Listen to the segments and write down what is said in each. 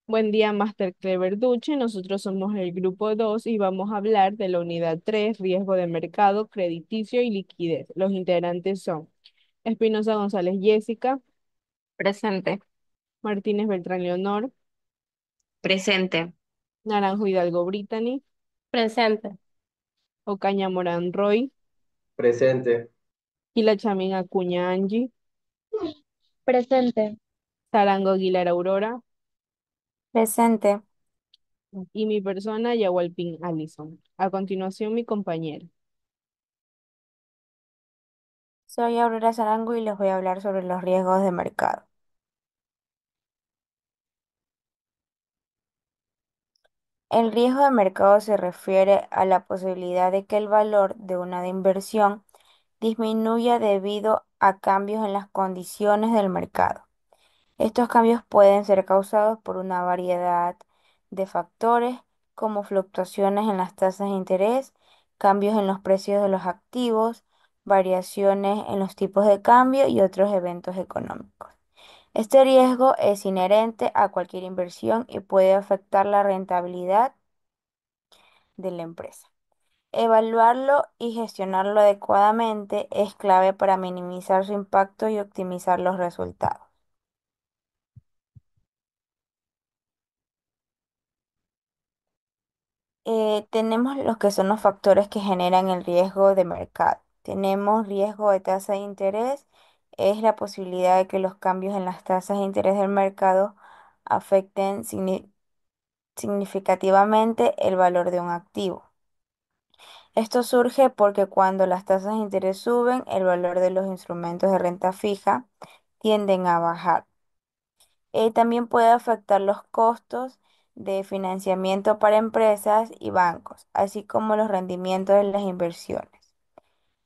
Buen día, Master Clever Duche. Nosotros somos el grupo 2 y vamos a hablar de la unidad 3, riesgo de mercado, crediticio y liquidez. Los integrantes son Espinosa González Jessica, Presente, Martínez Beltrán Leonor, presente, Naranjo Hidalgo Brittany, presente, Ocaña Morán Roy, Presente. Gila Chamín Acuña Angie, presente, Sarango Aguilar Aurora presente. y mi persona Yahualpín Allison. A continuación, mi compañera. Soy Aurora Sarango y les voy a hablar sobre los riesgos de mercado. El riesgo de mercado se refiere a la posibilidad de que el valor de una inversión disminuya debido a cambios en las condiciones del mercado. Estos cambios pueden ser causados por una variedad de factores como fluctuaciones en las tasas de interés, cambios en los precios de los activos, variaciones en los tipos de cambio y otros eventos económicos. Este riesgo es inherente a cualquier inversión y puede afectar la rentabilidad de la empresa. Evaluarlo y gestionarlo adecuadamente es clave para minimizar su impacto y optimizar los resultados. Tenemos los que son los factores que generan el riesgo de mercado. Tenemos riesgo de tasa de interés, es la posibilidad de que los cambios en las tasas de interés del mercado afecten significativamente el valor de un activo. Esto surge porque cuando las tasas de interés suben, el valor de los instrumentos de renta fija tienden a bajar. También puede afectar los costos de financiamiento para empresas y bancos, así como los rendimientos de las inversiones.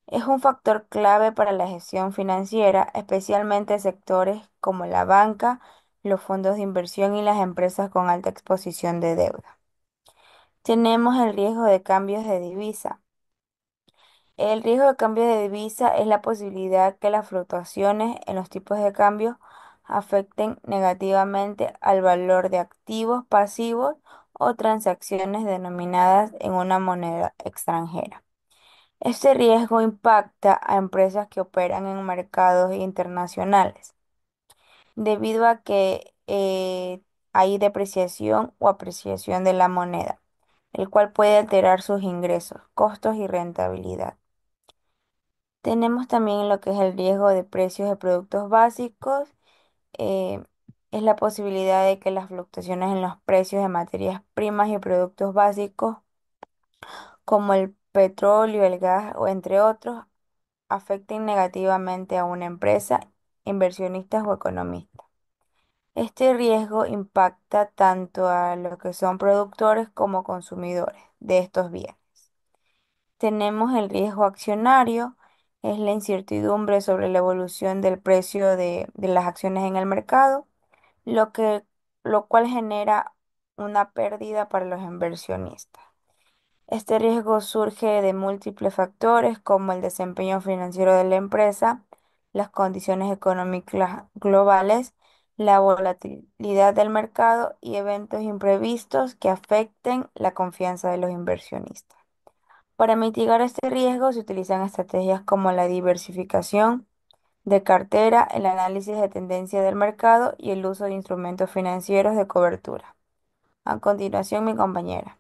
Es un factor clave para la gestión financiera, especialmente en sectores como la banca, los fondos de inversión y las empresas con alta exposición de deuda. Tenemos el riesgo de cambios de divisa. El riesgo de cambio de divisa es la posibilidad que las fluctuaciones en los tipos de cambio afecten negativamente al valor de activos pasivos o transacciones denominadas en una moneda extranjera. Este riesgo impacta a empresas que operan en mercados internacionales debido a que hay depreciación o apreciación de la moneda, el cual puede alterar sus ingresos, costos y rentabilidad. Tenemos también lo que es el riesgo de precios de productos básicos. eh, es la posibilidad de que las fluctuaciones en los precios de materias primas y productos básicos, como el petróleo, el gas o entre otros, afecten negativamente a una empresa, inversionistas o economistas. Este riesgo impacta tanto a los que son productores como consumidores de estos bienes. Tenemos el riesgo accionario, es la incertidumbre sobre la evolución del precio de las acciones en el mercado, lo que, lo cual genera una pérdida para los inversionistas. Este riesgo surge de múltiples factores como el desempeño financiero de la empresa, las condiciones económicas globales, la volatilidad del mercado y eventos imprevistos que afecten la confianza de los inversionistas. Para mitigar este riesgo se utilizan estrategias como la diversificación de cartera, el análisis de tendencia del mercado y el uso de instrumentos financieros de cobertura. A continuación, mi compañera.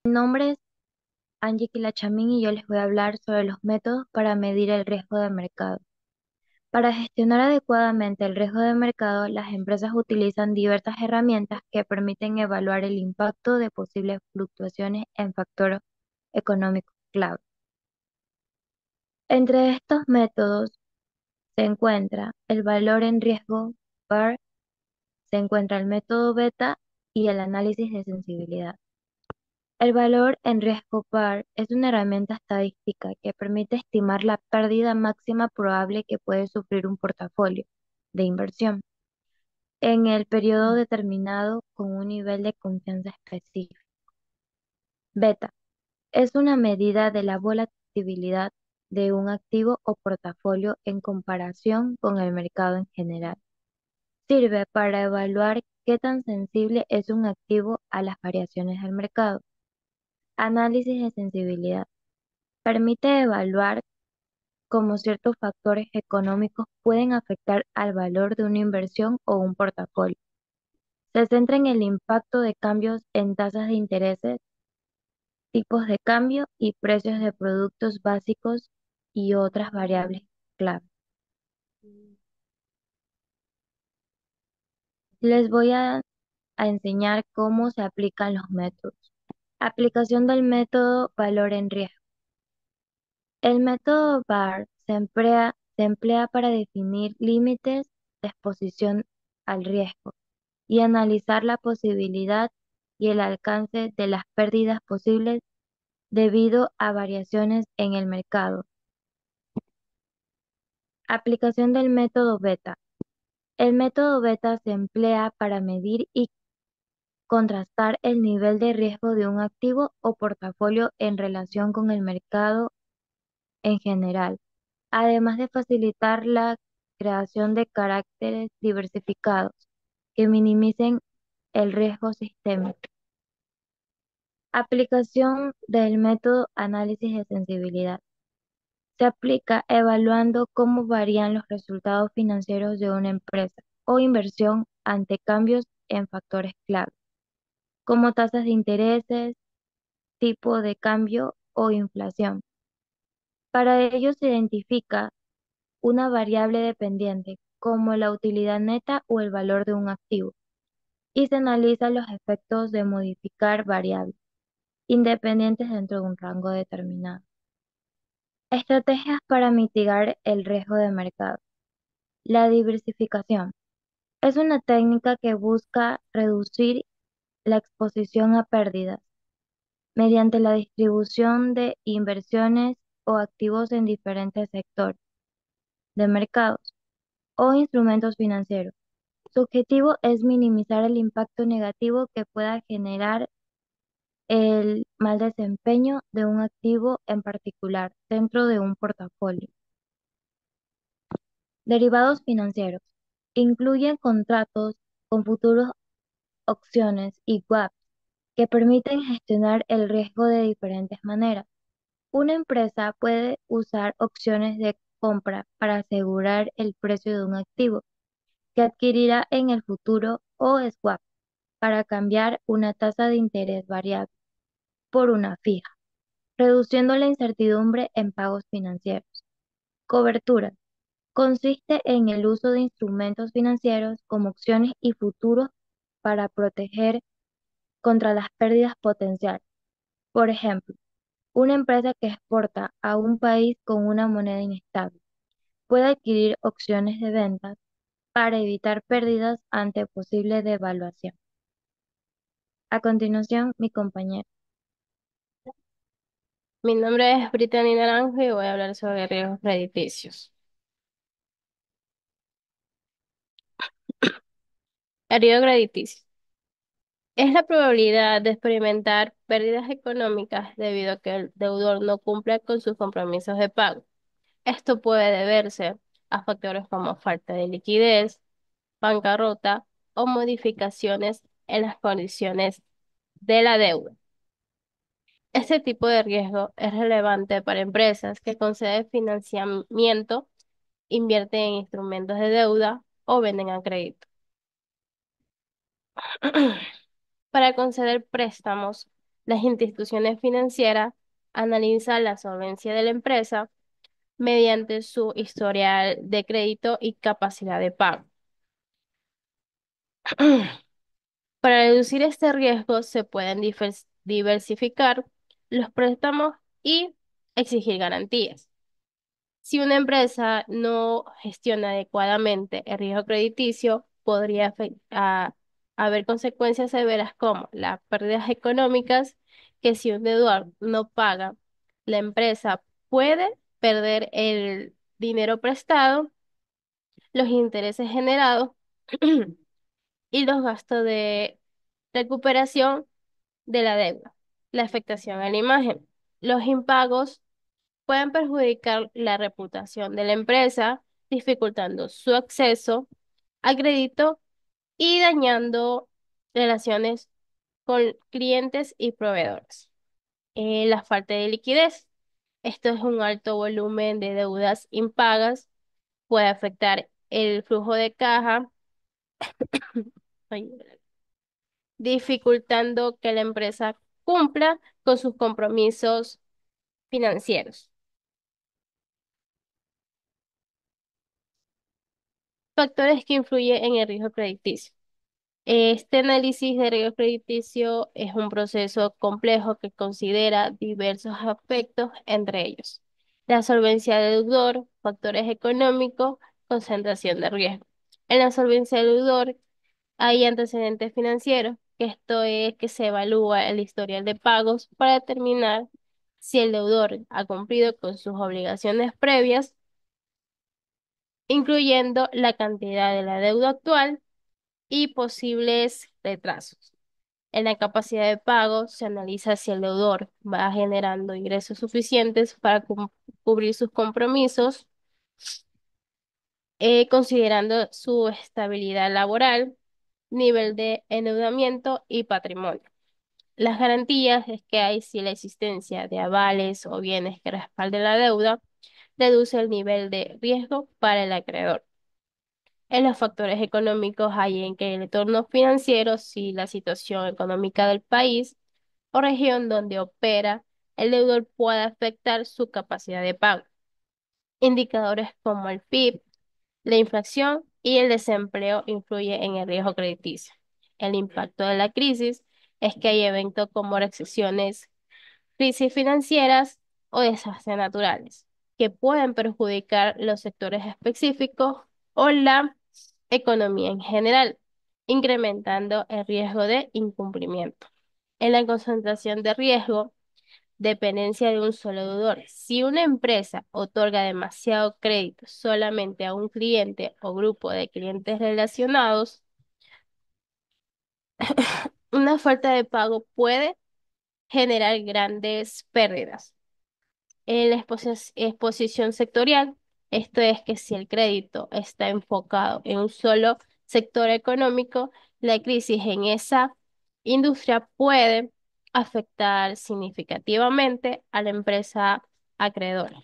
Mi nombre es Angie Quilachamín y yo les voy a hablar sobre los métodos para medir el riesgo de mercado. Para gestionar adecuadamente el riesgo de mercado, las empresas utilizan diversas herramientas que permiten evaluar el impacto de posibles fluctuaciones en factores económicos clave. Entre estos métodos se encuentra el valor en riesgo PAR, se encuentra el método beta y el análisis de sensibilidad. El valor en riesgo par es una herramienta estadística que permite estimar la pérdida máxima probable que puede sufrir un portafolio de inversión en el periodo determinado con un nivel de confianza específico. Beta es una medida de la volatilidad de un activo o portafolio en comparación con el mercado en general. Sirve para evaluar qué tan sensible es un activo a las variaciones del mercado. Análisis de sensibilidad. Permite evaluar cómo ciertos factores económicos pueden afectar al valor de una inversión o un portafolio. Se centra en el impacto de cambios en tasas de intereses, tipos de cambio y precios de productos básicos y otras variables clave. Les voy a enseñar cómo se aplican los métodos. Aplicación del método valor en riesgo. El método VAR se emplea para definir límites de exposición al riesgo y analizar la posibilidad y el alcance de las pérdidas posibles debido a variaciones en el mercado. Aplicación del método beta. El método beta se emplea para medir y contrastar el nivel de riesgo de un activo o portafolio en relación con el mercado en general, además de facilitar la creación de caracteres diversificados que minimicen el riesgo sistémico. Aplicación del método análisis de sensibilidad. Se aplica evaluando cómo varían los resultados financieros de una empresa o inversión ante cambios en factores clave, como tasas de intereses, tipo de cambio o inflación. Para ello se identifica una variable dependiente, como la utilidad neta o el valor de un activo, y se analizan los efectos de modificar variables independientes dentro de un rango determinado. Estrategias para mitigar el riesgo de mercado. La diversificación es una técnica que busca reducir la exposición a pérdidas mediante la distribución de inversiones o activos en diferentes sectores de mercados o instrumentos financieros. Su objetivo es minimizar el impacto negativo que pueda generar el mal desempeño de un activo en particular dentro de un portafolio. Derivados financieros. Incluyen contratos con futuros, opciones y swaps que permiten gestionar el riesgo de diferentes maneras. Una empresa puede usar opciones de compra para asegurar el precio de un activo que adquirirá en el futuro o swap para cambiar una tasa de interés variable por una fija, reduciendo la incertidumbre en pagos financieros. Cobertura. Consiste en el uso de instrumentos financieros como opciones y futuros para proteger contra las pérdidas potenciales. Por ejemplo, una empresa que exporta a un país con una moneda inestable puede adquirir opciones de ventas para evitar pérdidas ante posible devaluación. A continuación, mi compañero. Mi nombre es Brittany Naranjo y voy a hablar sobre riesgos crediticios. El riesgo crediticio es la probabilidad de experimentar pérdidas económicas debido a que el deudor no cumple con sus compromisos de pago. Esto puede deberse a factores como falta de liquidez, bancarrota o modificaciones en las condiciones de la deuda. Este tipo de riesgo es relevante para empresas que conceden financiamiento, invierten en instrumentos de deuda o venden a crédito. Para conceder préstamos, las instituciones financieras analizan la solvencia de la empresa mediante su historial de crédito y capacidad de pago. Para reducir este riesgo se pueden diversificar los préstamos y exigir garantías. Si una empresa no gestiona adecuadamente el riesgo crediticio, podría haber consecuencias severas como las pérdidas económicas, que si un deudor no paga, la empresa puede perder el dinero prestado, los intereses generados y los gastos de recuperación de la deuda. La afectación a la imagen. Los impagos pueden perjudicar la reputación de la empresa, dificultando su acceso a crédito y dañando relaciones con clientes y proveedores. La falta de liquidez. Esto es un alto volumen de deudas impagas, puede afectar el flujo de caja, ay, dificultando que la empresa cumpla con sus compromisos financieros. Factores que influyen en el riesgo crediticio. Este análisis de riesgo crediticio es un proceso complejo que considera diversos aspectos, entre ellos la solvencia del deudor, factores económicos, concentración de riesgo. En la solvencia del deudor hay antecedentes financieros, que esto es que se evalúa el historial de pagos para determinar si el deudor ha cumplido con sus obligaciones previas, incluyendo la cantidad de la deuda actual y posibles retrasos. En la capacidad de pago se analiza si el deudor va generando ingresos suficientes para cubrir sus compromisos, considerando su estabilidad laboral, nivel de endeudamiento y patrimonio. Las garantías es que hay si la existencia de avales o bienes que respalden la deuda reduce el nivel de riesgo para el acreedor. En los factores económicos hay en que el entorno financiero, si la situación económica del país o región donde opera el deudor puede afectar su capacidad de pago. Indicadores como el PIB, la inflación y el desempleo influyen en el riesgo crediticio. El impacto de la crisis es que hay eventos como recesiones, crisis financieras o desastres naturales que pueden perjudicar los sectores específicos o la economía en general, incrementando el riesgo de incumplimiento. En la concentración de riesgo, dependencia de un solo deudor. Si una empresa otorga demasiado crédito solamente a un cliente o grupo de clientes relacionados, una falta de pago puede generar grandes pérdidas. En la exposición sectorial, esto es que si el crédito está enfocado en un solo sector económico, la crisis en esa industria puede afectar significativamente a la empresa acreedora.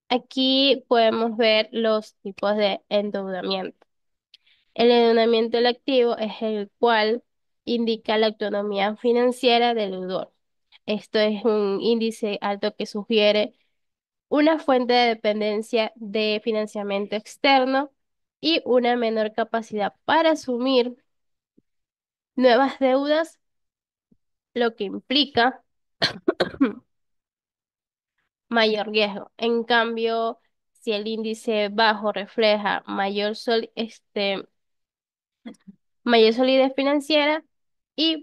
Aquí podemos ver los tipos de endeudamiento. El endeudamiento del activo es el cual indica la autonomía financiera del deudor. Esto es un índice alto que sugiere una fuente de dependencia de financiamiento externo y una menor capacidad para asumir nuevas deudas, lo que implica mayor riesgo. En cambio, si el índice bajo refleja mayor solidez financiera y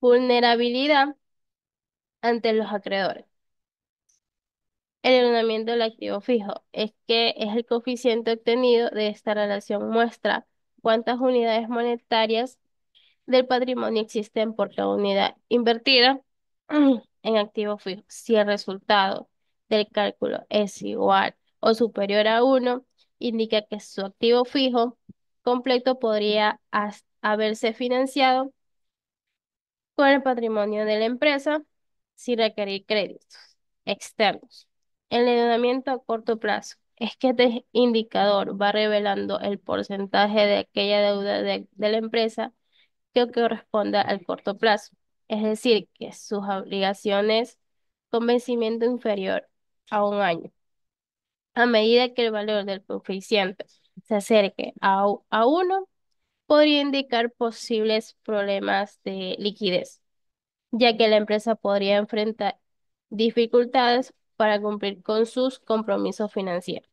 vulnerabilidad ante los acreedores. El ordenamiento del activo fijo es que es el coeficiente obtenido de esta relación muestra cuántas unidades monetarias del patrimonio existen por cada unidad invertida en activo fijo. Si el resultado del cálculo es igual o superior a 1, indica que su activo fijo completo podría haberse financiado con el patrimonio de la empresa sin requerir créditos externos. El endeudamiento a corto plazo es que este indicador va revelando el porcentaje de aquella deuda de la empresa que corresponda al corto plazo, es decir, que sus obligaciones con vencimiento inferior a un año. A medida que el valor del coeficiente se acerque a 1, podría indicar posibles problemas de liquidez, ya que la empresa podría enfrentar dificultades para cumplir con sus compromisos financieros.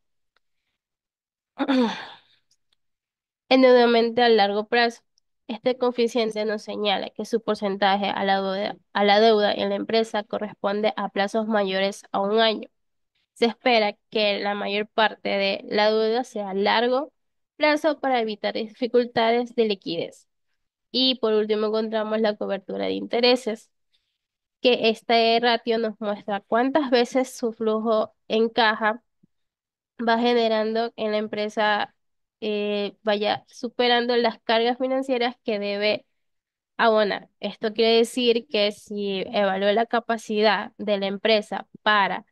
Endeudamiento a largo plazo. Este coeficiente nos señala que su porcentaje a la deuda en la empresa corresponde a plazos mayores a un año. Se espera que la mayor parte de la deuda sea a largo plazo para evitar dificultades de liquidez. Y por último encontramos la cobertura de intereses, que este ratio nos muestra cuántas veces su flujo en caja va generando en la empresa, vaya superando las cargas financieras que debe abonar. Esto quiere decir que si evalúa la capacidad de la empresa para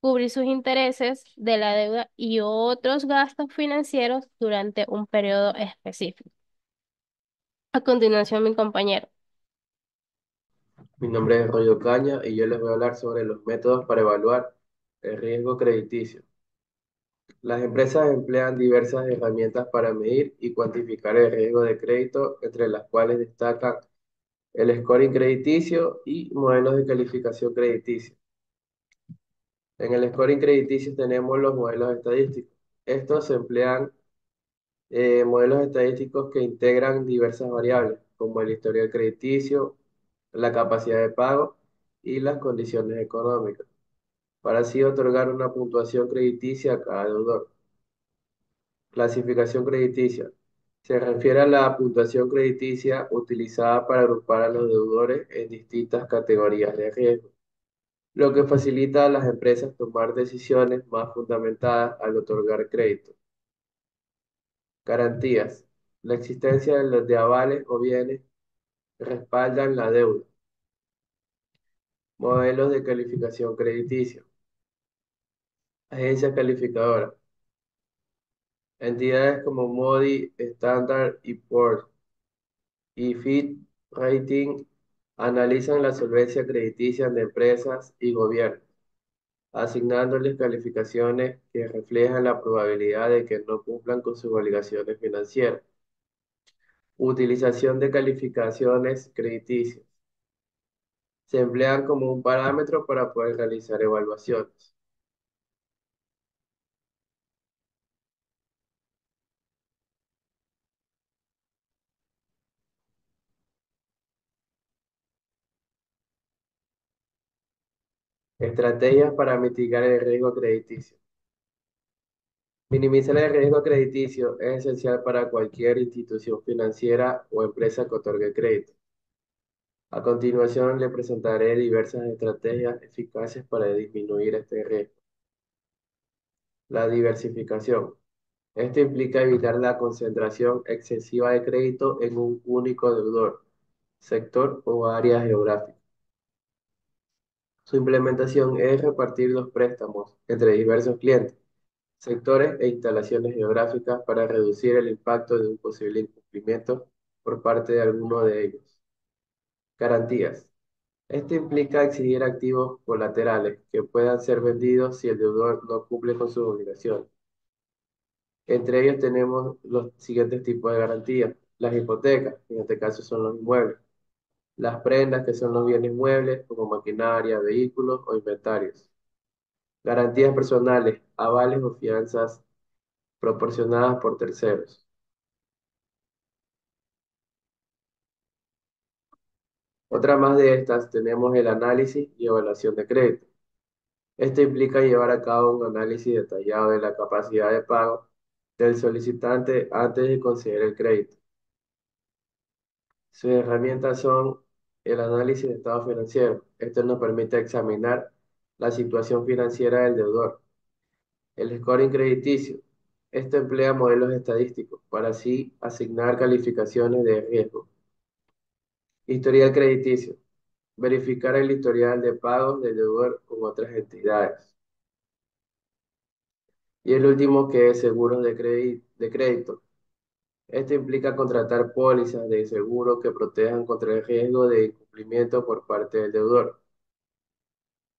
cubrir sus intereses de la deuda y otros gastos financieros durante un periodo específico. A continuación, mi compañero. Mi nombre es Royo Caña y yo les voy a hablar sobre los métodos para evaluar el riesgo crediticio. Las empresas emplean diversas herramientas para medir y cuantificar el riesgo de crédito, entre las cuales destacan el scoring crediticio y modelos de calificación crediticia. En el scoring crediticio tenemos los modelos estadísticos. Estos se emplean modelos estadísticos que integran diversas variables, como el historial crediticio, la capacidad de pago y las condiciones económicas, para así otorgar una puntuación crediticia a cada deudor. Clasificación crediticia. Se refiere a la puntuación crediticia utilizada para agrupar a los deudores en distintas categorías de riesgo, lo que facilita a las empresas tomar decisiones más fundamentadas al otorgar crédito. Garantías. La existencia de avales o bienes respaldan la deuda. Modelos de calificación crediticia. Agencias calificadoras. Entidades como Moody, Standard y Poor's y Fitch Rating analizan la solvencia crediticia de empresas y gobiernos, asignándoles calificaciones que reflejan la probabilidad de que no cumplan con sus obligaciones financieras. Utilización de calificaciones crediticias. Se emplean como un parámetro para poder realizar evaluaciones. Estrategias para mitigar el riesgo crediticio. Minimizar el riesgo crediticio es esencial para cualquier institución financiera o empresa que otorgue crédito. A continuación, le presentaré diversas estrategias eficaces para disminuir este riesgo. La diversificación. Esto implica evitar la concentración excesiva de crédito en un único deudor, sector o área geográfica. Su implementación es repartir los préstamos entre diversos clientes, sectores e instalaciones geográficas para reducir el impacto de un posible incumplimiento por parte de alguno de ellos. Garantías. Esto implica exigir activos colaterales que puedan ser vendidos si el deudor no cumple con sus obligaciones. Entre ellos tenemos los siguientes tipos de garantías. Las hipotecas, que en este caso son los inmuebles. Las prendas, que son los bienes muebles, como maquinaria, vehículos o inventarios. Garantías personales, avales o fianzas proporcionadas por terceros. Otra más de estas tenemos el análisis y evaluación de crédito. Esto implica llevar a cabo un análisis detallado de la capacidad de pago del solicitante antes de conceder el crédito. Sus herramientas son el análisis de estado financiero. Esto nos permite examinar la situación financiera del deudor. El scoring crediticio. Esto emplea modelos estadísticos para así asignar calificaciones de riesgo. Historial crediticio. Verificar el historial de pagos del deudor con otras entidades. Y el último, que es seguros de crédito. Esto implica contratar pólizas de seguro que protejan contra el riesgo de incumplimiento por parte del deudor.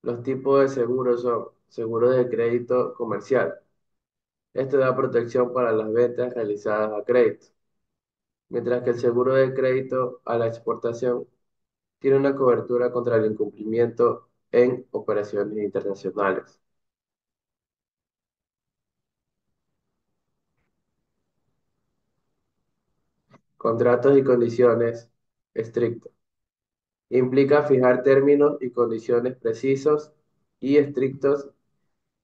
Los tipos de seguros son seguro de crédito comercial. Esto da protección para las ventas realizadas a crédito, mientras que el seguro de crédito a la exportación tiene una cobertura contra el incumplimiento en operaciones internacionales. Contratos y condiciones estrictos. Implica fijar términos y condiciones precisos y estrictos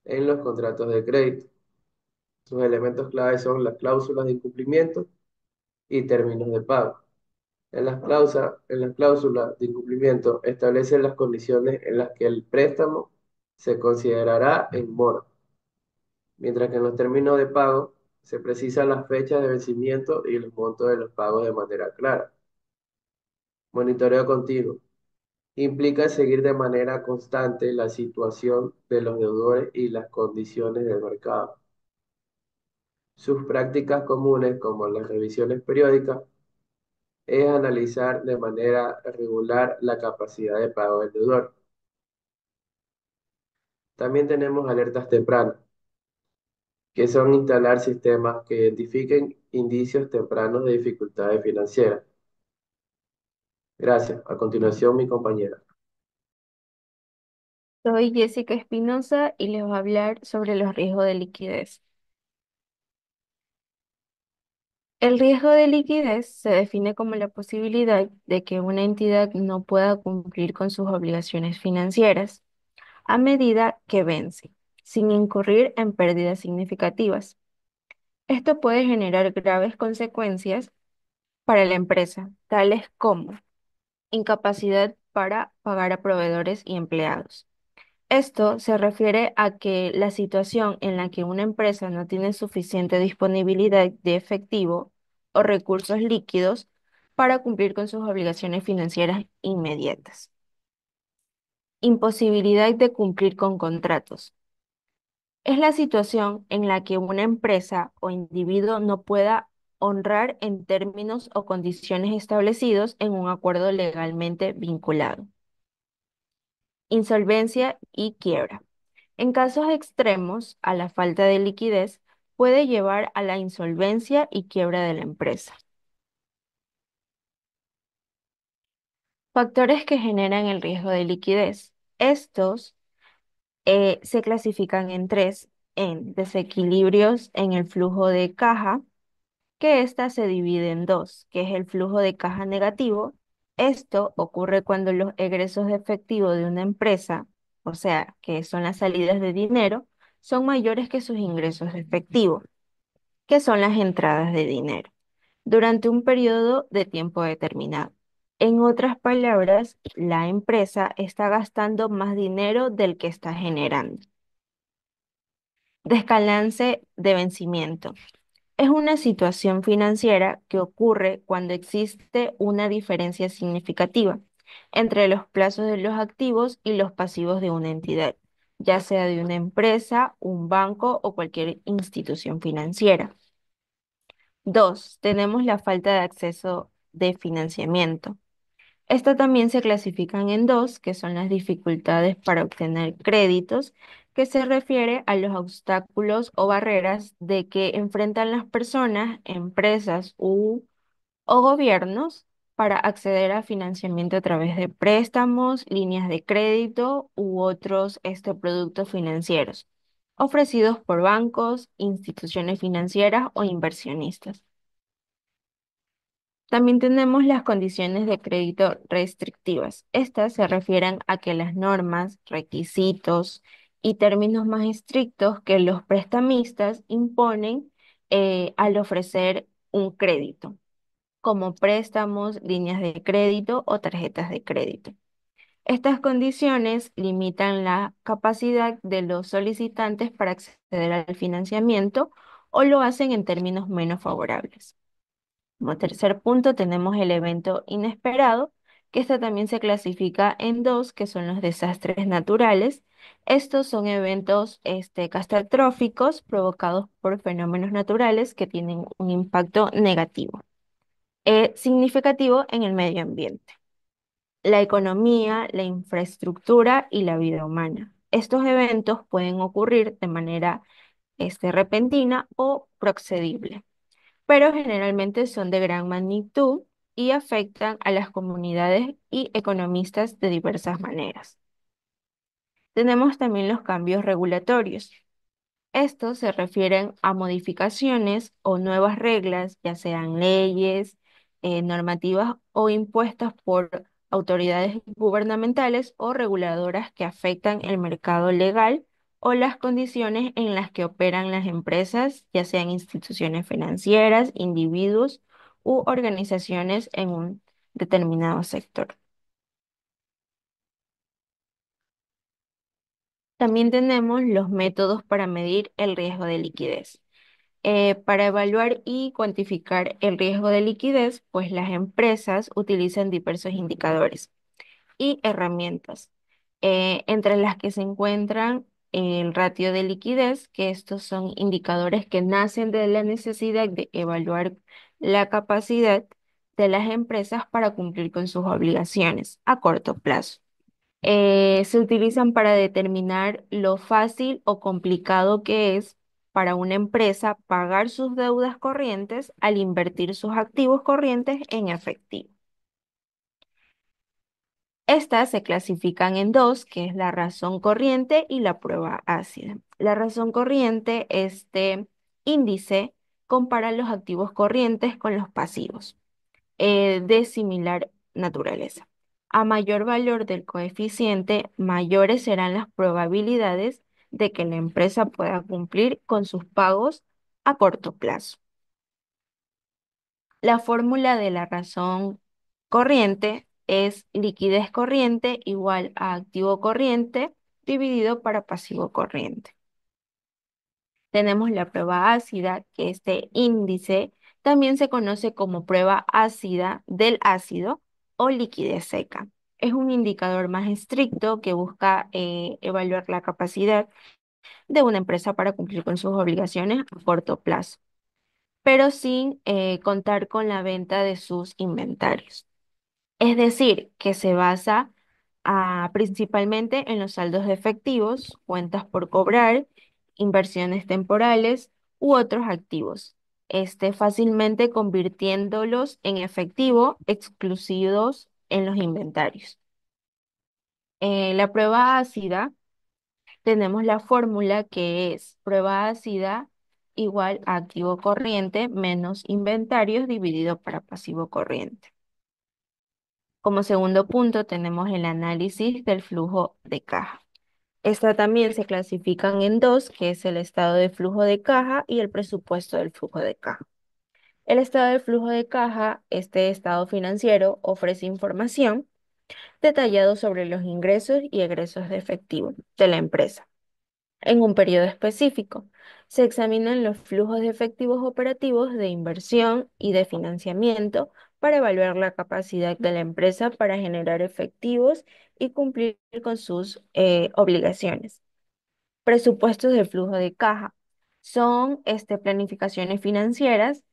en los contratos de crédito. Sus elementos claves son las cláusulas de incumplimiento y términos de pago. En las cláusulas de incumplimiento establecen las condiciones en las que el préstamo se considerará en mora, mientras que en los términos de pago se precisan las fechas de vencimiento y los montos de los pagos de manera clara. Monitoreo continuo. Implica seguir de manera constante la situación de los deudores y las condiciones del mercado. Sus prácticas comunes, como las revisiones periódicas, es analizar de manera regular la capacidad de pago del deudor. También tenemos alertas tempranas, que son instalar sistemas que identifiquen indicios tempranos de dificultades financieras. Gracias. A continuación, mi compañera. Soy Jessica Espinosa y les voy a hablar sobre los riesgos de liquidez. El riesgo de liquidez se define como la posibilidad de que una entidad no pueda cumplir con sus obligaciones financieras a medida que vence, sin incurrir en pérdidas significativas. Esto puede generar graves consecuencias para la empresa, tales como incapacidad para pagar a proveedores y empleados. Esto se refiere a que la situación en la que una empresa no tiene suficiente disponibilidad de efectivo o recursos líquidos para cumplir con sus obligaciones financieras inmediatas. Imposibilidad de cumplir con contratos. Es la situación en la que una empresa o individuo no pueda honrar en términos o condiciones establecidos en un acuerdo legalmente vinculado. Insolvencia y quiebra. En casos extremos, a la falta de liquidez puede llevar a la insolvencia y quiebra de la empresa. Factores que generan el riesgo de liquidez. Estos se clasifican en tres, en desequilibrios en el flujo de caja, que ésta se divide en dos, que es el flujo de caja negativo. Esto ocurre cuando los egresos de efectivo de una empresa, o sea, que son las salidas de dinero, son mayores que sus ingresos de efectivo, que son las entradas de dinero, durante un periodo de tiempo determinado. En otras palabras, la empresa está gastando más dinero del que está generando. Desbalance de vencimiento. Es una situación financiera que ocurre cuando existe una diferencia significativa entre los plazos de los activos y los pasivos de una entidad, ya sea de una empresa, un banco o cualquier institución financiera. Dos, tenemos la falta de acceso de financiamiento. Esta también se clasifican en dos, que son las dificultades para obtener créditos, que se refiere a los obstáculos o barreras de que enfrentan las personas, empresas o gobiernos para acceder a financiamiento a través de préstamos, líneas de crédito u otros productos financieros, ofrecidos por bancos, instituciones financieras o inversionistas. También tenemos las condiciones de crédito restrictivas. Estas se refieren a que las normas, requisitos y términos más estrictos que los prestamistas imponen al ofrecer un crédito, como préstamos, líneas de crédito o tarjetas de crédito. Estas condiciones limitan la capacidad de los solicitantes para acceder al financiamiento o lo hacen en términos menos favorables. Como tercer punto tenemos el evento inesperado, que esta también se clasifica en dos, que son los desastres naturales. Estos son eventos catastróficos provocados por fenómenos naturales que tienen un impacto negativo, significativo en el medio ambiente, la economía, la infraestructura y la vida humana. Estos eventos pueden ocurrir de manera repentina o procedible, pero generalmente son de gran magnitud y afectan a las comunidades y economistas de diversas maneras. Tenemos también los cambios regulatorios. Estos se refieren a modificaciones o nuevas reglas, ya sean leyes, normativas o impuestas por autoridades gubernamentales o reguladoras que afectan el mercado legal o las condiciones en las que operan las empresas, ya sean instituciones financieras, individuos u organizaciones en un determinado sector. También tenemos los métodos para medir el riesgo de liquidez. Para evaluar y cuantificar el riesgo de liquidez, pues las empresas utilizan diversos indicadores y herramientas, entre las que se encuentran el ratio de liquidez, que estos son indicadores que nacen de la necesidad de evaluar la capacidad de las empresas para cumplir con sus obligaciones a corto plazo. Se utilizan para determinar lo fácil o complicado que es para una empresa pagar sus deudas corrientes al invertir sus activos corrientes en efectivo. Estas se clasifican en dos, que es la razón corriente y la prueba ácida. La razón corriente, este índice, compara los activos corrientes con los pasivos, de similar naturaleza. A mayor valor del coeficiente, mayores serán las probabilidades de que la empresa pueda cumplir con sus pagos a corto plazo. La fórmula de la razón corriente es liquidez corriente igual a activo corriente dividido para pasivo corriente. Tenemos la prueba ácida, que este índice también se conoce como prueba ácida del ácido o liquidez seca. Es un indicador más estricto que busca evaluar la capacidad de una empresa para cumplir con sus obligaciones a corto plazo, pero sin contar con la venta de sus inventarios. Es decir, que se basa principalmente en los saldos de efectivos, cuentas por cobrar, inversiones temporales u otros activos, fácilmente convirtiéndolos en efectivo exclusivos en los inventarios. La prueba ácida, tenemos la fórmula que es prueba ácida igual a activo corriente menos inventarios dividido para pasivo corriente. Como segundo punto tenemos el análisis del flujo de caja. Esta también se clasifican en dos, que es el estado de flujo de caja y el presupuesto del flujo de caja. El estado de flujo de caja, este estado financiero, ofrece información detallada sobre los ingresos y egresos de efectivo de la empresa. En un periodo específico, se examinan los flujos de efectivos operativos de inversión y de financiamiento para evaluar la capacidad de la empresa para generar efectivos y cumplir con sus obligaciones. Presupuestos de flujo de caja son planificaciones financieras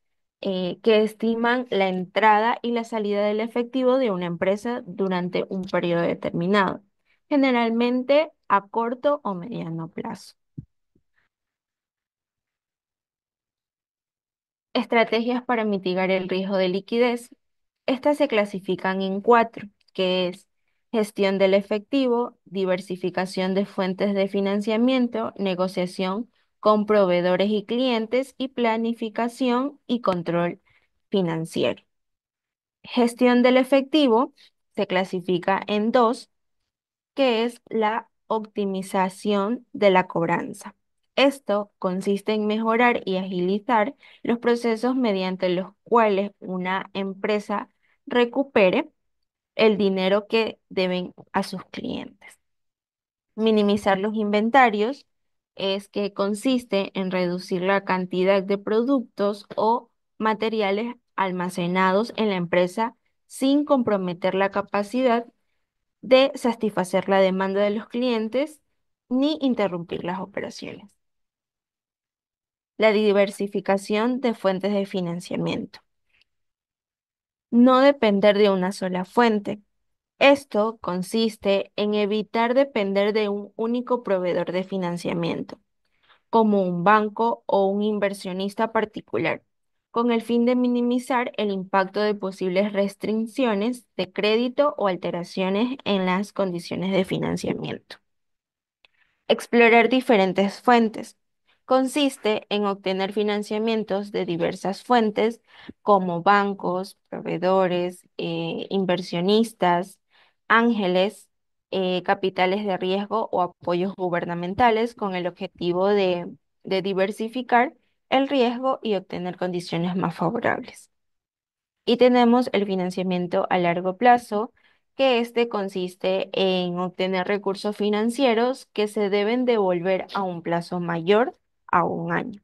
que estiman la entrada y la salida del efectivo de una empresa durante un periodo determinado, generalmente a corto o mediano plazo. Estrategias para mitigar el riesgo de liquidez. Estas se clasifican en cuatro, que es gestión del efectivo, diversificación de fuentes de financiamiento, negociación con proveedores y clientes y planificación y control financiero. Gestión del efectivo se clasifica en dos, que es la optimización de la cobranza. Esto consiste en mejorar y agilizar los procesos mediante los cuales una empresa recupere el dinero que deben a sus clientes. Minimizar los inventarios es que consiste en reducir la cantidad de productos o materiales almacenados en la empresa sin comprometer la capacidad de satisfacer la demanda de los clientes ni interrumpir las operaciones. La diversificación de fuentes de financiamiento. No depender de una sola fuente. Esto consiste en evitar depender de un único proveedor de financiamiento, como un banco o un inversionista particular, con el fin de minimizar el impacto de posibles restricciones de crédito o alteraciones en las condiciones de financiamiento. Explorar diferentes fuentes. Consiste en obtener financiamientos de diversas fuentes como bancos, proveedores, inversionistas, ángeles, capitales de riesgo o apoyos gubernamentales con el objetivo de diversificar el riesgo y obtener condiciones más favorables. Y tenemos el financiamiento a largo plazo, que este consiste en obtener recursos financieros que se deben devolver a un plazo mayor a un año.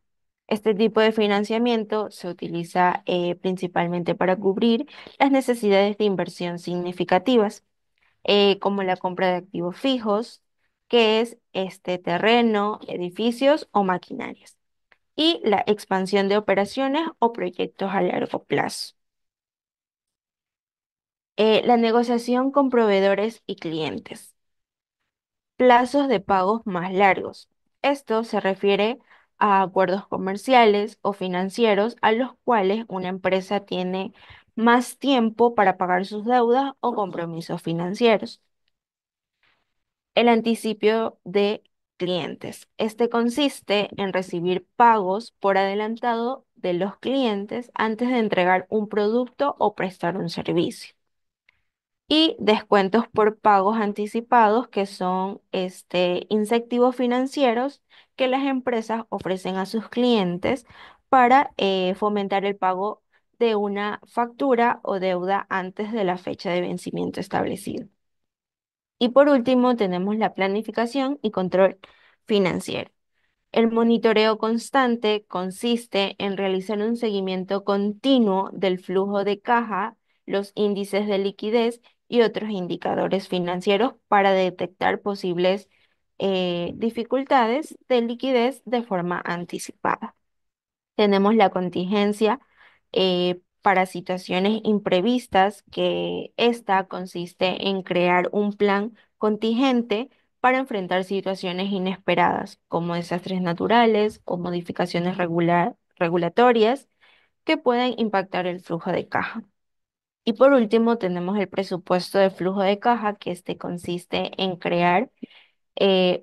Este tipo de financiamiento se utiliza principalmente para cubrir las necesidades de inversión significativas, como la compra de activos fijos, que es este terreno, edificios o maquinarias, y la expansión de operaciones o proyectos a largo plazo. La negociación con proveedores y clientes. Plazos de pagos más largos. Esto se refiere a acuerdos comerciales o financieros a los cuales una empresa tiene más tiempo para pagar sus deudas o compromisos financieros. El anticipio de clientes. Este consiste en recibir pagos por adelantado de los clientes antes de entregar un producto o prestar un servicio. Y descuentos por pagos anticipados, que son incentivos financieros que las empresas ofrecen a sus clientes para fomentar el pago de una factura o deuda antes de la fecha de vencimiento establecida. Y por último, tenemos la planificación y control financiero. El monitoreo constante consiste en realizar un seguimiento continuo del flujo de caja, los índices de liquidez y otros indicadores financieros para detectar posibles dificultades de liquidez de forma anticipada. Tenemos la contingencia para situaciones imprevistas, que esta consiste en crear un plan contingente para enfrentar situaciones inesperadas, como desastres naturales o modificaciones regulatorias que pueden impactar el flujo de caja. Y por último, tenemos el presupuesto de flujo de caja, que este consiste en crear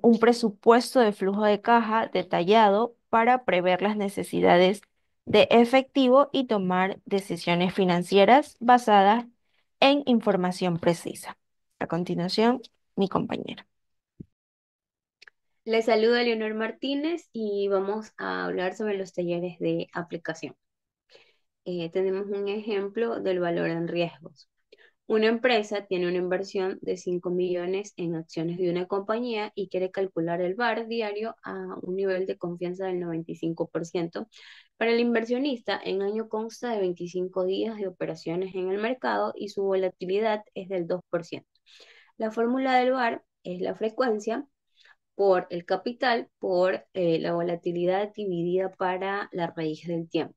un presupuesto de flujo de caja detallado para prever las necesidades de efectivo y tomar decisiones financieras basadas en información precisa. A continuación, mi compañera. Les saluda Leonor Martínez y vamos a hablar sobre los talleres de aplicación. Tenemos un ejemplo del valor en riesgos. Una empresa tiene una inversión de 5 millones en acciones de una compañía y quiere calcular el VaR diario a un nivel de confianza del 95%. Para el inversionista, en año consta de 25 días de operaciones en el mercado y su volatilidad es del 2%. La fórmula del VaR es la frecuencia por el capital por la volatilidad dividida para la raíz del tiempo.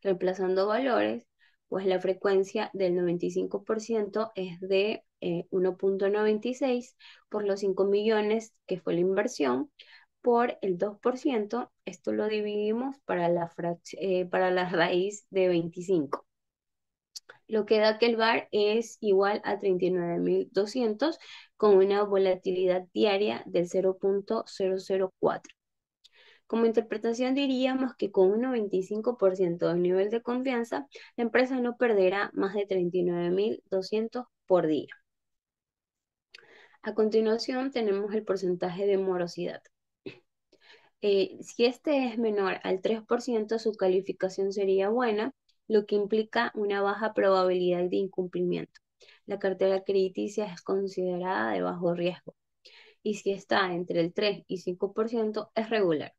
Reemplazando valores, pues la frecuencia del 95% es de 1.96 por los 5 millones que fue la inversión por el 2%. Esto lo dividimos para la raíz de 25, lo que da que el VaR es igual a 39.200 con una volatilidad diaria del 0.004. Como interpretación diríamos que con un 95% del nivel de confianza, la empresa no perderá más de 39.200 por día. A continuación tenemos el porcentaje de morosidad. Si este es menor al 3%, su calificación sería buena, lo que implica una baja probabilidad de incumplimiento. La cartera crediticia es considerada de bajo riesgo. Y si está entre el 3 y 5%, es regular.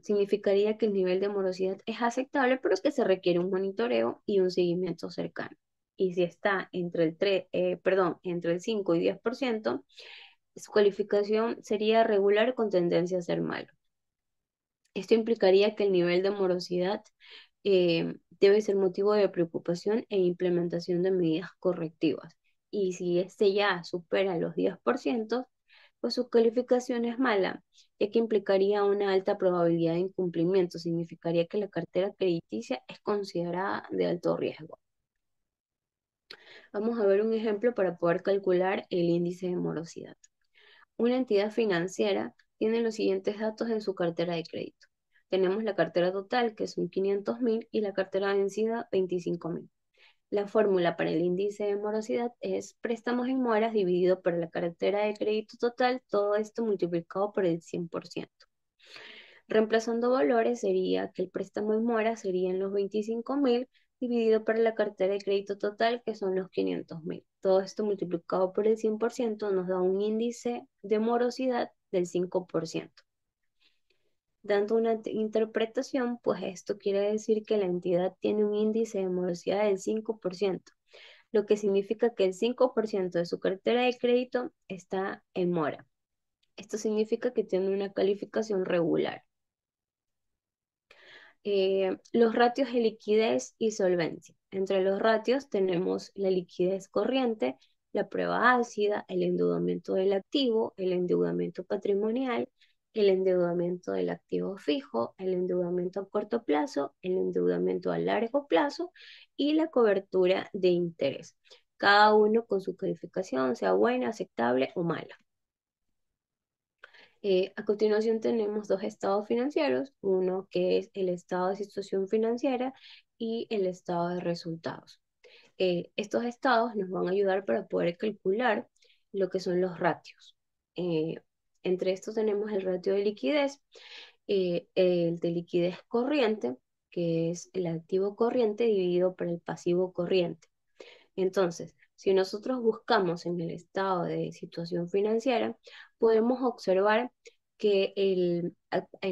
Significaría que el nivel de morosidad es aceptable, pero que se requiere un monitoreo y un seguimiento cercano. Y si está entre entre el 5 y 10%, su calificación sería regular con tendencia a ser malo. Esto implicaría que el nivel de morosidad debe ser motivo de preocupación e implementación de medidas correctivas. Y si este ya supera los 10%, pues su calificación es mala, ya que implicaría una alta probabilidad de incumplimiento. Significaría que la cartera crediticia es considerada de alto riesgo. Vamos a ver un ejemplo para poder calcular el índice de morosidad. Una entidad financiera tiene los siguientes datos en su cartera de crédito. Tenemos la cartera total, que son 500.000, y la cartera vencida, 25.000. La fórmula para el índice de morosidad es préstamos en moras dividido por la cartera de crédito total, todo esto multiplicado por el 100%. Reemplazando valores sería que el préstamo en mora serían los 25.000 dividido por la cartera de crédito total, que son los 500.000. Todo esto multiplicado por el 100% nos da un índice de morosidad del 5%. Dando una interpretación, pues esto quiere decir que la entidad tiene un índice de morosidad del 5%, lo que significa que el 5% de su cartera de crédito está en mora. Esto significa que tiene una calificación regular. Los ratios de liquidez y solvencia. Entre los ratios tenemos la liquidez corriente, la prueba ácida, el endeudamiento del activo, el endeudamiento patrimonial, el endeudamiento del activo fijo, el endeudamiento a corto plazo, el endeudamiento a largo plazo y la cobertura de interés. Cada uno con su calificación, sea buena, aceptable o mala. A continuación tenemos dos estados financieros, uno que es el estado de situación financiera y el estado de resultados. Estos estados nos van a ayudar para poder calcular lo que son los ratios. Eh, Entre estos tenemos el ratio de liquidez, el de liquidez corriente, que es el activo corriente dividido por el pasivo corriente. Entonces, si nosotros buscamos en el estado de situación financiera, podemos observar que el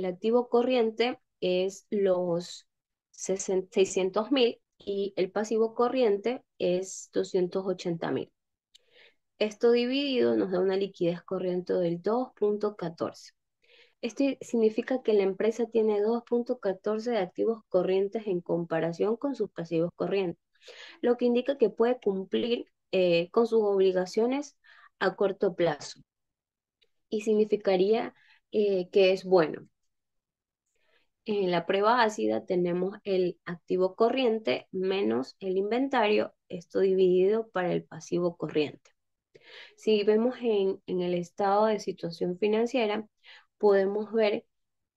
activo corriente es los 600.000 y el pasivo corriente es 280.000. Esto dividido nos da una liquidez corriente del 2.14. Esto significa que la empresa tiene 2.14 de activos corrientes en comparación con sus pasivos corrientes, lo que indica que puede cumplir con sus obligaciones a corto plazo y significaría que es bueno. En la prueba ácida tenemos el activo corriente menos el inventario, esto dividido para el pasivo corriente. Si vemos en el estado de situación financiera, podemos ver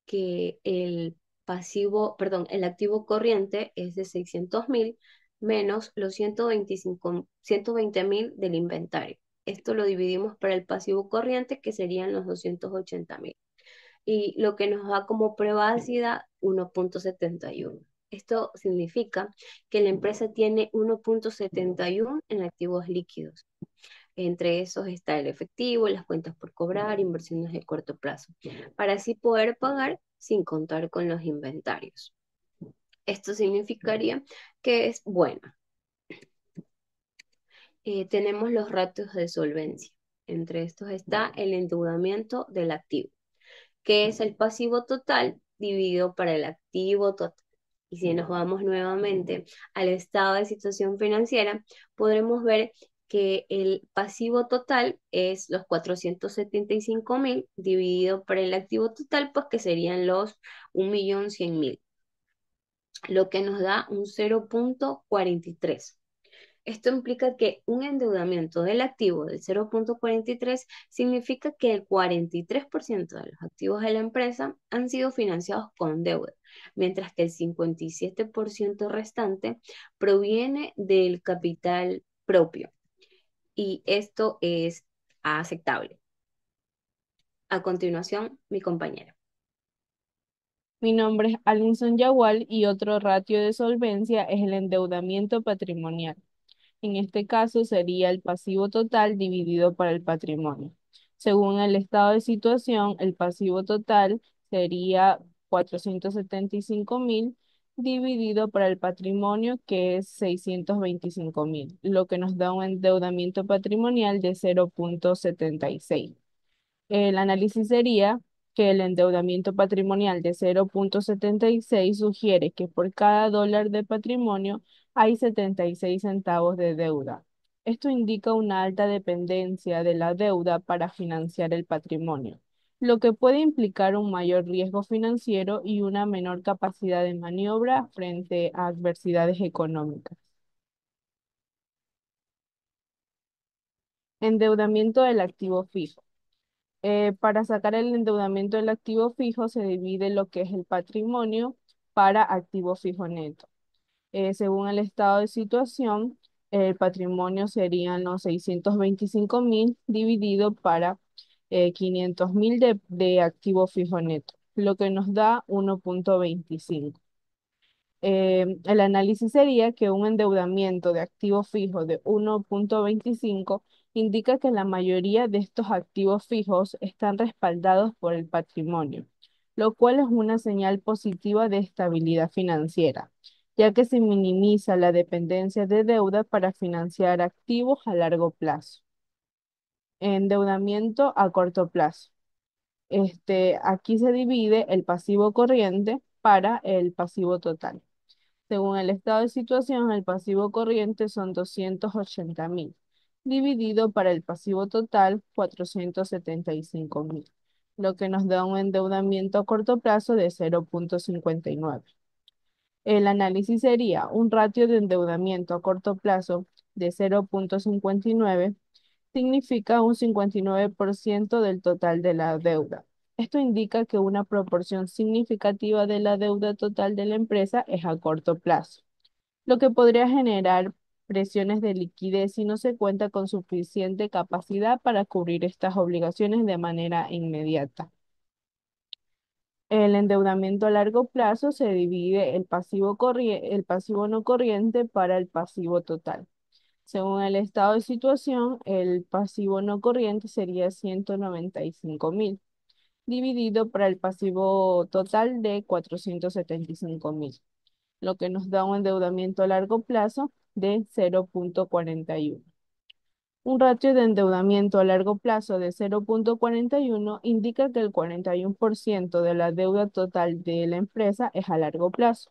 que el activo corriente es de 600.000 menos los 120.000 del inventario. Esto lo dividimos para el pasivo corriente, que serían los 280.000. Y lo que nos da como prueba ácida 1.71. Esto significa que la empresa tiene 1.71 en activos líquidos. Entre esos está el efectivo, las cuentas por cobrar, inversiones de corto plazo, para así poder pagar sin contar con los inventarios. Esto significaría que es bueno. Tenemos los ratios de solvencia. Entre estos está el endeudamiento del activo, que es el pasivo total dividido para el activo total. Y si nos vamos nuevamente al estado de situación financiera, podremos ver que el pasivo total es los 475.000 dividido por el activo total, pues que serían los 1.100.000, lo que nos da un 0.43. Esto implica que un endeudamiento del activo del 0.43 significa que el 43% de los activos de la empresa han sido financiados con deuda, mientras que el 57% restante proviene del capital propio. Y esto es aceptable. A continuación, mi compañera. Mi nombre es Alinson Yagual y otro ratio de solvencia es el endeudamiento patrimonial. En este caso sería el pasivo total dividido por el patrimonio. Según el estado de situación, el pasivo total sería 475.000 dividido por el patrimonio, que es 625.000, lo que nos da un endeudamiento patrimonial de 0.76. El análisis sería que el endeudamiento patrimonial de 0.76 sugiere que por cada dólar de patrimonio hay 76 centavos de deuda. Esto indica una alta dependencia de la deuda para financiar el patrimonio, lo que puede implicar un mayor riesgo financiero y una menor capacidad de maniobra frente a adversidades económicas. Endeudamiento del activo fijo. Para sacar el endeudamiento del activo fijo se divide lo que es el patrimonio para activo fijo neto. Según el estado de situación, el patrimonio serían los 625.000 dividido para 500.000 de activo fijo neto, lo que nos da 1.25. El análisis sería que un endeudamiento de activo fijo de 1,25 indica que la mayoría de estos activos fijos están respaldados por el patrimonio, lo cual es una señal positiva de estabilidad financiera, ya que se minimiza la dependencia de deuda para financiar activos a largo plazo. Endeudamiento a corto plazo. Aquí se divide el pasivo corriente para el pasivo total. Según el estado de situación, el pasivo corriente son 280.000, dividido para el pasivo total 475.000, lo que nos da un endeudamiento a corto plazo de 0,59. El análisis sería un ratio de endeudamiento a corto plazo de 0,59 significa un 59% del total de la deuda. Esto indica que una proporción significativa de la deuda total de la empresa es a corto plazo, lo que podría generar presiones de liquidez si no se cuenta con suficiente capacidad para cubrir estas obligaciones de manera inmediata. El endeudamiento a largo plazo se divide el pasivo no corriente para el pasivo total. Según el estado de situación, el pasivo no corriente sería 195.000, dividido para el pasivo total de 475.000, lo que nos da un endeudamiento a largo plazo de 0,41. Un ratio de endeudamiento a largo plazo de 0,41 indica que el 41% de la deuda total de la empresa es a largo plazo.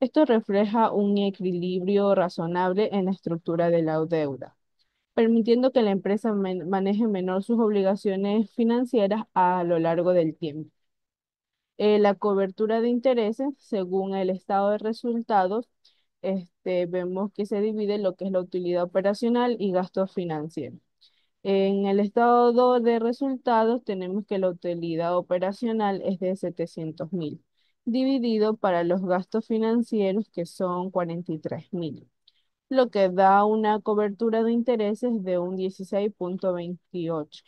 Esto refleja un equilibrio razonable en la estructura de la deuda, permitiendo que la empresa maneje menor sus obligaciones financieras a lo largo del tiempo. La cobertura de intereses, según el estado de resultados, vemos que se divide lo que es la utilidad operacional y gastos financieros. En el estado de resultados tenemos que la utilidad operacional es de 700.000, dividido para los gastos financieros que son 43.000, lo que da una cobertura de intereses de un 16,28.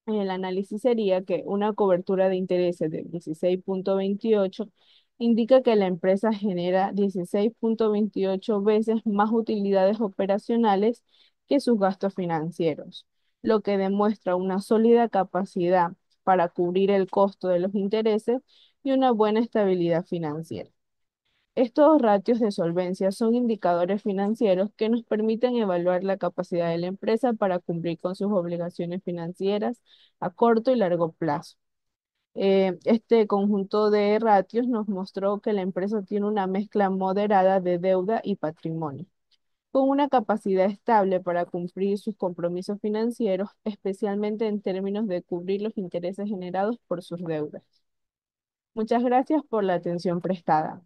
El análisis sería que una cobertura de intereses de 16,28 indica que la empresa genera 16,28 veces más utilidades operacionales que sus gastos financieros, lo que demuestra una sólida capacidad para cubrir el costo de los intereses y una buena estabilidad financiera. Estos ratios de solvencia son indicadores financieros que nos permiten evaluar la capacidad de la empresa para cumplir con sus obligaciones financieras a corto y largo plazo. Este conjunto de ratios nos mostró que la empresa tiene una mezcla moderada de deuda y patrimonio, con una capacidad estable para cumplir sus compromisos financieros, especialmente en términos de cubrir los intereses generados por sus deudas. Muchas gracias por la atención prestada.